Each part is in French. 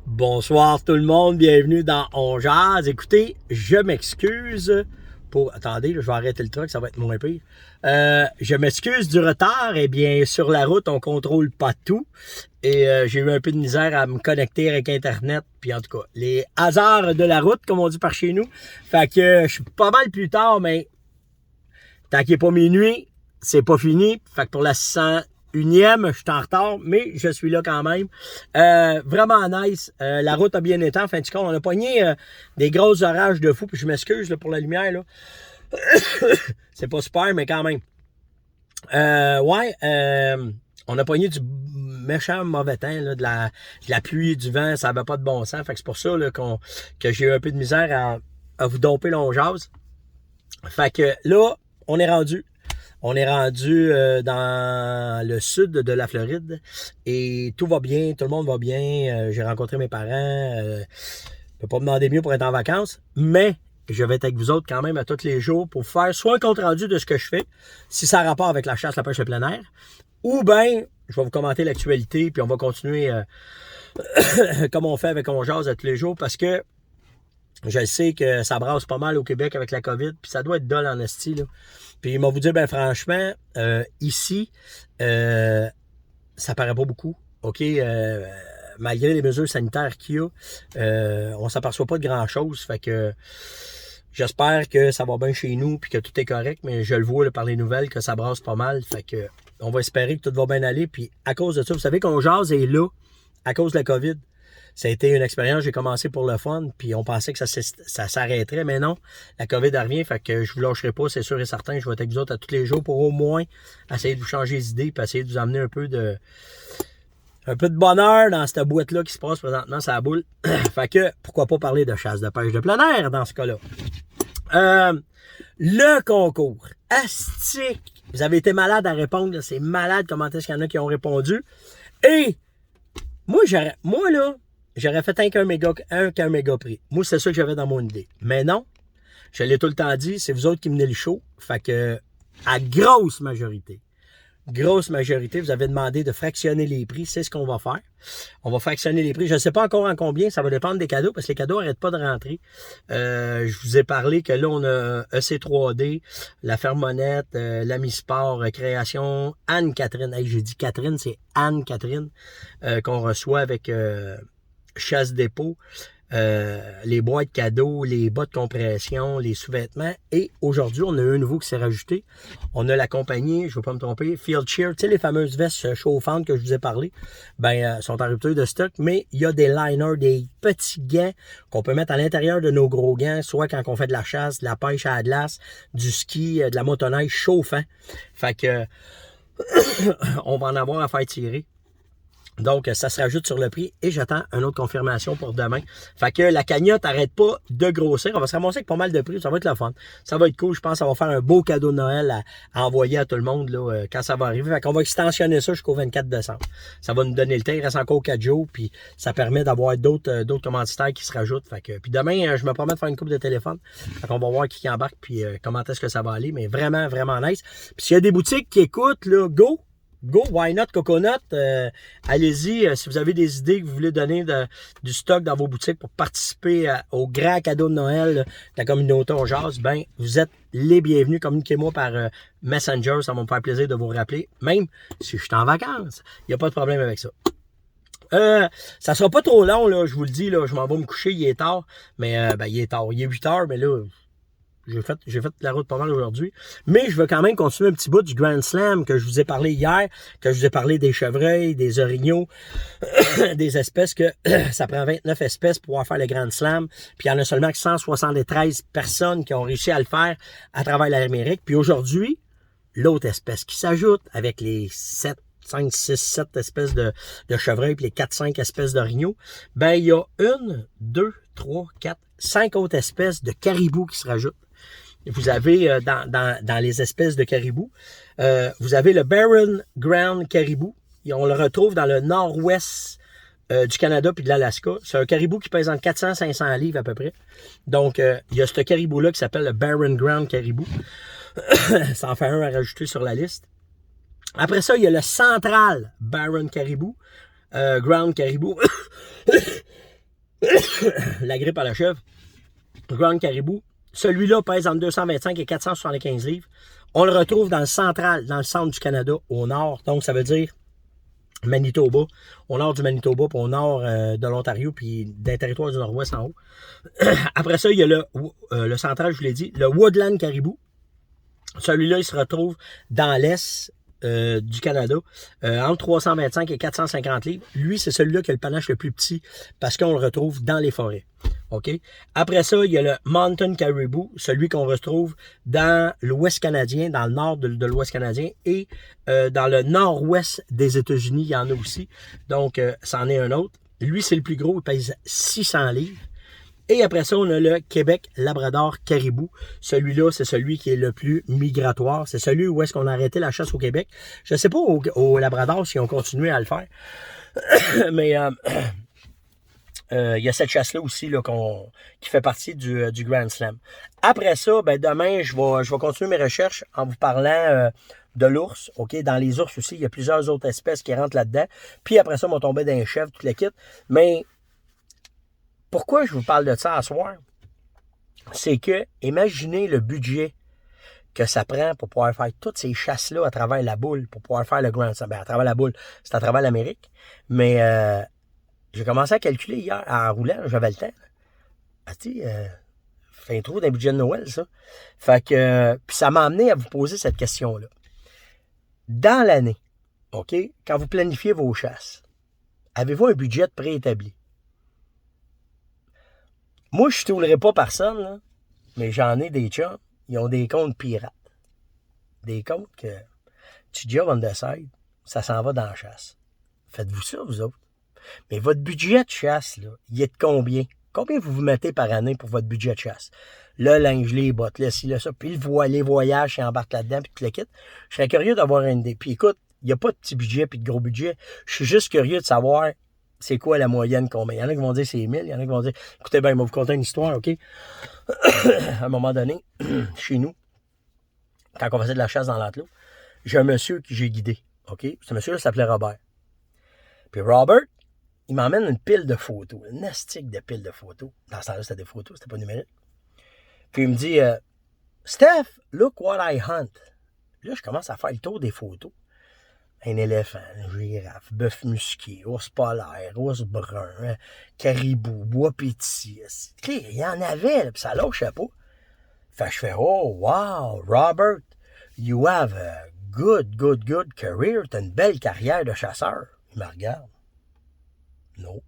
Bonsoir tout le monde, bienvenue dans On Jase. Écoutez, je m'excuse pour... Attendez, là, je vais arrêter le truck, ça va être moins pire. Je m'excuse du retard. Eh bien, sur la route, on contrôle pas tout. Et j'ai eu un peu de misère à me connecter avec Internet. Puis en tout cas, les hasards de la route, comme on dit par chez nous. Fait que je suis pas mal plus tard, mais tant qu'il n'est pas minuit, c'est pas fini. Fait que pour la 601e, je suis en retard, mais je suis là quand même. Vraiment nice. La route a bien été. En fin de compte, on a pogné des gros orages de fou. Puis je m'excuse là, pour la lumière. Là. C'est pas super, mais quand même. On a pogné du méchant mauvais temps, là, de la pluie, du vent. Ça n'avait pas de bon sens. Fait que c'est pour ça là, que j'ai eu un peu de misère à vous domper l'on jase. Fait que là, on est rendu. On est rendu dans le sud de la Floride et tout va bien, tout le monde va bien. J'ai rencontré mes parents. Je peux pas me demander mieux pour être en vacances, mais je vais être avec vous autres quand même à tous les jours pour faire soit un compte rendu de ce que je fais, si ça a rapport avec la chasse, la pêche, le plein air, ou bien je vais vous commenter l'actualité puis on va continuer comme on fait avec On Jase à tous les jours parce que je sais que ça brasse pas mal au Québec avec la COVID, puis ça doit être dole en esti, là. Puis ils m'ont vous dire, ben franchement, ici, ça paraît pas beaucoup, OK? Malgré les mesures sanitaires qu'il y a, on s'aperçoit pas de grand-chose, fait que j'espère que ça va bien chez nous, puis que tout est correct, mais je le vois là, par les nouvelles que ça brasse pas mal, fait que on va espérer que tout va bien aller, puis à cause de ça, vous savez qu'on jase est là, à cause de la COVID. Ça a été une expérience, j'ai commencé pour le fun, puis on pensait que ça s'arrêterait, mais non, la COVID revient, fait que je vous lâcherai pas, c'est sûr et certain, je vais être avec vous autres à tous les jours pour au moins essayer de vous changer les idées, puis essayer de vous amener un peu de bonheur dans cette boîte-là qui se passe présentement, ça boule. Fait que, pourquoi pas parler de chasse de pêche de plein air dans ce cas-là. Le concours, astique, vous avez été malade à répondre, c'est malade comment est-ce qu'il y en a qui ont répondu, et moi là, j'aurais fait un qu'un méga prix. Moi, c'est ça que j'avais dans mon idée. Mais non, je l'ai tout le temps dit, c'est vous autres qui menez le show. Fait que, à grosse majorité, vous avez demandé de fractionner les prix. C'est ce qu'on va faire. On va fractionner les prix. Je ne sais pas encore en combien. Ça va dépendre des cadeaux parce que les cadeaux n'arrêtent pas de rentrer. Je vous ai parlé que là, on a EC3D, la Fermonette, l'Ami Sport, Création, Anne-Catherine. Hey, j'ai dit Catherine, c'est Anne-Catherine qu'on reçoit avec Chasse Dépôt. Les boîtes cadeaux, les bas de compression, les sous-vêtements. Et aujourd'hui, on a un nouveau qui s'est rajouté. On a la compagnie, je ne vais pas me tromper, Field Cheer. Tu sais, les fameuses vestes chauffantes que je vous ai parlé, sont en rupture de stock, mais il y a des liners, des petits gants qu'on peut mettre à l'intérieur de nos gros gants, soit quand on fait de la chasse, de la pêche à la glace, du ski, de la motoneige chauffant. Fait que on va en avoir à faire tirer. Donc, ça se rajoute sur le prix et j'attends une autre confirmation pour demain. Fait que la cagnotte n'arrête pas de grossir. On va se ramasser avec pas mal de prix. Ça va être le fun. Ça va être cool. Je pense que ça va faire un beau cadeau de Noël à envoyer à tout le monde là, quand ça va arriver. Fait qu'on va extensionner ça jusqu'au 24 décembre. Ça va nous donner le temps. Il reste encore 4 jours. Puis ça permet d'avoir d'autres commanditaires qui se rajoutent. Fait que, puis demain, je me promets de faire une coupe de téléphone. Fait qu'on va voir qui embarque puis comment est-ce que ça va aller. Mais vraiment, vraiment nice. Puis s'il y a des boutiques qui écoutent, là, go! Go, why not, coconut? Allez-y, si vous avez des idées que vous voulez donner du stock dans vos boutiques pour participer au grand cadeau de Noël de la communauté On Jase, ben, vous êtes les bienvenus. Communiquez-moi par Messenger, ça va me faire plaisir de vous rappeler, même si je suis en vacances. Il n'y a pas de problème avec ça. Ça sera pas trop long, là, je vous le dis, là, je m'en vais me coucher, il est tard, mais il est tard, il est 8 heures, mais là... J'ai fait la route pas mal aujourd'hui. Mais je veux quand même continuer un petit bout du Grand Slam que je vous ai parlé hier, que je vous ai parlé des chevreuils, des orignaux, des espèces que ça prend 29 espèces pour pouvoir faire le Grand Slam. Puis il y en a seulement que 173 personnes qui ont réussi à le faire à travers l'Amérique. Puis aujourd'hui, l'autre espèce qui s'ajoute avec les 7 espèces de chevreuils puis les 4-5 espèces d'orignaux, ben il y a 1, 2, 3, 4, 5 autres espèces de caribous qui se rajoutent. Vous avez dans les espèces de caribous, vous avez le Barren Ground caribou. Et on le retrouve dans le nord-ouest du Canada puis de l'Alaska. C'est un caribou qui pèse entre 400 et 500 livres à peu près. Donc, il y a ce caribou-là qui s'appelle le Barren Ground caribou. Ça en fait un à rajouter sur la liste. Après ça, il y a le Central Barren caribou. Ground caribou. La grippe à la chèvre. Grand Caribou. Celui-là pèse entre 225 et 475 livres. On le retrouve dans le central, dans le centre du Canada, au nord. Donc, ça veut dire Manitoba, au nord du Manitoba, puis au nord de l'Ontario, puis des territoires du Nord-Ouest en haut. Après ça, il y a le central, je vous l'ai dit, le Woodland Caribou. Celui-là, il se retrouve dans l'est du Canada, entre 325 et 450 livres. Lui, c'est celui-là qui a le panache le plus petit parce qu'on le retrouve dans les forêts. OK? Après ça, il y a le Mountain Caribou, celui qu'on retrouve dans l'Ouest canadien, dans le nord de l'Ouest canadien et dans le nord-ouest des États-Unis, il y en a aussi. Donc, c'en est un autre. Lui, c'est le plus gros, il pèse 600 livres. Et après ça, on a le Québec Labrador Caribou. Celui-là, c'est celui qui est le plus migratoire. C'est celui où est-ce qu'on a arrêté la chasse au Québec. Je ne sais pas au Labrador si on continué à le faire. Mais il y a cette chasse-là aussi là, qui fait partie du Grand Slam. Après ça, ben, demain, je vais continuer mes recherches en vous parlant de l'ours. OK? Dans les ours aussi, il y a plusieurs autres espèces qui rentrent là-dedans. Puis après ça, on va tomber dans les chèvres, tout le kit. Mais pourquoi je vous parle de ça à soir? C'est que, imaginez le budget que ça prend pour pouvoir faire toutes ces chasses-là à travers la boule, pour pouvoir faire le Grand Slam. Ben, à travers la boule, c'est à travers l'Amérique. Mais j'ai commencé à calculer hier, en roulant, j'avais le temps. Fait un trou d'un budget de Noël, ça. Fait que, puis ça m'a amené à vous poser cette question-là. Dans l'année, OK, quand vous planifiez vos chasses, avez-vous un budget préétabli? Moi, je ne toolerai pas personne, là, mais j'en ai des chums, ils ont des comptes pirates. Des comptes que tu job on the side, ça s'en va dans la chasse. Faites-vous ça, vous autres? Mais votre budget de chasse, là, il est de combien? Combien vous mettez par année pour votre budget de chasse? Le linge, les bottes, là, ci, là, ça, puis les voyages qui embarquent là-dedans, puis tout le kit. Je serais curieux d'avoir une idée. Puis écoute, il n'y a pas de petit budget puis de gros budget. Je suis juste curieux de savoir c'est quoi la moyenne combien. Il y en a qui vont dire c'est 1000, il y en a qui vont dire, écoutez bien, je vais vous conter une histoire, OK? À un moment donné, chez nous, quand on faisait de la chasse dans l'enclos, j'ai un monsieur que j'ai guidé, OK? Ce monsieur-là s'appelait Robert. Puis Robert, il m'emmène une pile de photos, une astique de pile de photos. Dans ce temps-là, c'était des photos, c'était pas numérique. Puis il me dit, Steph, look what I hunt. Là, je commence à faire le tour des photos. Un éléphant, une girafe, bœuf musqué, ours polaire, ours brun, caribou, bois pétit. Il y en avait, là, puis ça lâchait pas. Fait que je fais, oh, wow, Robert, you have a good career. T'as une belle carrière de chasseur. Il me regarde. No,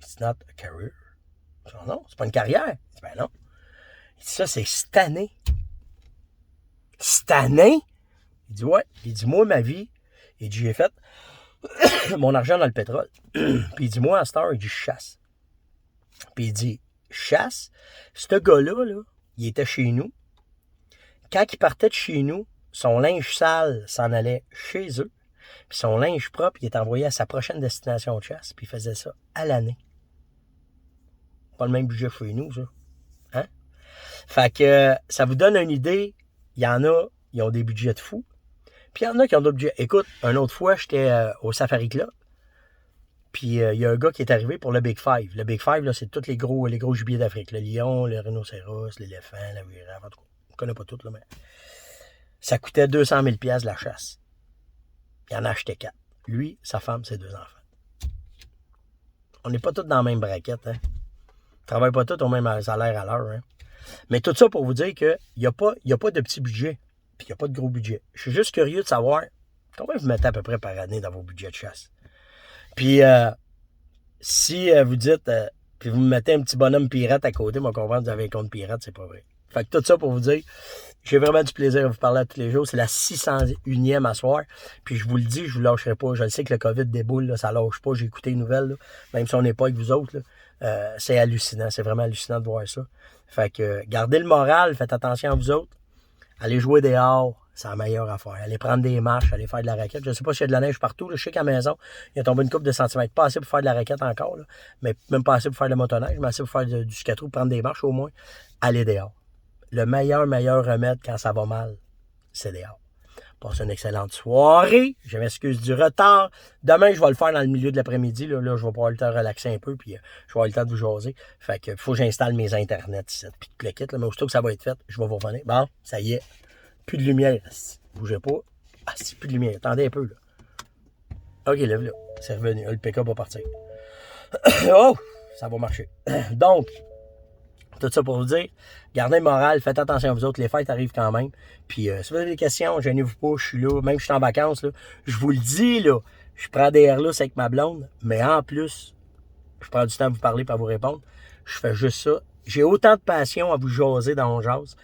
it's not a career. Je dis, non, c'est pas une carrière. Il dit, ben non. Il dit, ça, c'est cette année. Cette année? Il dit, ouais. Il dit, moi, ma vie, il dit, j'ai fait mon argent dans le pétrole. Puis il dit, moi, à cette heure, il dit, je chasse. Puis il dit, chasse, ce gars-là, là, il était chez nous. Quand il partait de chez nous, son linge sale s'en allait chez eux. Puis son linge propre, il est envoyé à sa prochaine destination de chasse. Puis il faisait ça à l'année. Pas le même budget chez nous, ça. Hein? Fait que ça vous donne une idée. Il y en a, ils ont des budgets de fous. Puis il y en a qui ont d'autres budgets. Écoute, une autre fois, j'étais au Safari Club. Puis il y a un gars qui est arrivé pour le Big Five. Le Big Five, là, c'est tous les gros gibiers d'Afrique. Le lion, le rhinocéros, l'éléphant, la girafe. En tout cas, on ne connaît pas tout, là, mais ça coûtait 200 000 $ la chasse. Il en a acheté 4. Lui, sa femme, ses 2 enfants. On n'est pas tous dans la même braquette. Hein? On ne travaille pas tous au même salaire à l'heure. Hein? Mais tout ça pour vous dire qu'il n'y a pas de petit budget. Puis il n'y a pas de gros budget. Je suis juste curieux de savoir combien vous mettez à peu près par année dans vos budgets de chasse. Puis si vous dites, puis vous me mettez un petit bonhomme pirate à côté, moi comprendre que vous avez un compte pirate, c'est pas vrai. Fait que tout ça pour vous dire, j'ai vraiment du plaisir à vous parler tous les jours. C'est la 601e à soir. Puis je vous le dis, je vous lâcherai pas. Je le sais que le COVID déboule, là, ça lâche pas. J'ai écouté les nouvelles, là, même si on n'est pas avec vous autres. Là, c'est hallucinant. C'est vraiment hallucinant de voir ça. Fait que gardez le moral, faites attention à vous autres. Allez jouer dehors, c'est la meilleure affaire. Allez prendre des marches, allez faire de la raquette. Je ne sais pas s'il y a de la neige partout. Là. Je sais qu'à la maison, il y a tombé une couple de centimètres. Pas assez pour faire de la raquette encore, là. Mais même pas assez pour faire de la motoneige, mais assez pour faire du ski-trou, prendre des marches au moins. Allez dehors. Le meilleur remède quand ça va mal, c'est dehors. Passez une excellente soirée. Je m'excuse du retard. Demain, je vais le faire dans le milieu de l'après-midi. Là, je vais pouvoir le temps de relaxer un peu, puis je vais avoir le temps de vous jaser. Fait que faut que j'installe mes internets ici, puis tout le kit, là, mais aussitôt que ça va être fait, je vais vous revenir. Bon, ça y est. Plus de lumière. Bougez pas. Ah, c'est plus de lumière. Attendez un peu, là. OK, là. C'est revenu. Le pick-up va partir. Oh! Ça va marcher. Donc, tout ça pour vous dire, gardez le moral, faites attention à vous autres, les fêtes arrivent quand même. Puis si vous avez des questions, gênez-vous pas, je suis là, même si je suis en vacances, là, je vous le dis, là, je prends des airs avec ma blonde, mais en plus, je prends du temps à vous parler et à vous répondre. Je fais juste ça. J'ai autant de passion à vous jaser dans mon jase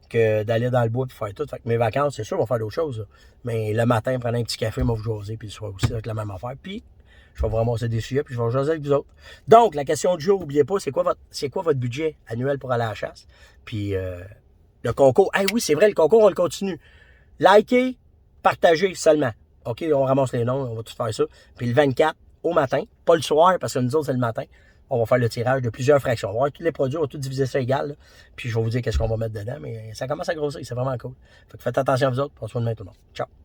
que d'aller dans le bois et faire tout. Fait que mes vacances, c'est sûr, on va faire d'autres choses. Là. Mais le matin, prendre un petit café, moi vous jaser, puis le soir aussi, avec la même affaire. Puis je vais vous ramasser des sujets, puis je vais vous jaser avec vous autres. Donc, la question du jour, n'oubliez pas, c'est quoi votre budget annuel pour aller à la chasse? Puis, le concours. Ah oui, c'est vrai, le concours, on le continue. Likez, partagez seulement. OK, on ramasse les noms, on va tout faire ça. Puis le 24, au matin, pas le soir, parce que nous autres, c'est le matin, on va faire le tirage de plusieurs fractions. On va voir tous les produits, on va tout diviser ça égal. Là. Puis je vais vous dire qu'est-ce qu'on va mettre dedans, mais ça commence à grossir, c'est vraiment cool. Fait que faites attention à vous autres, on se voit demain tout le monde. Ciao!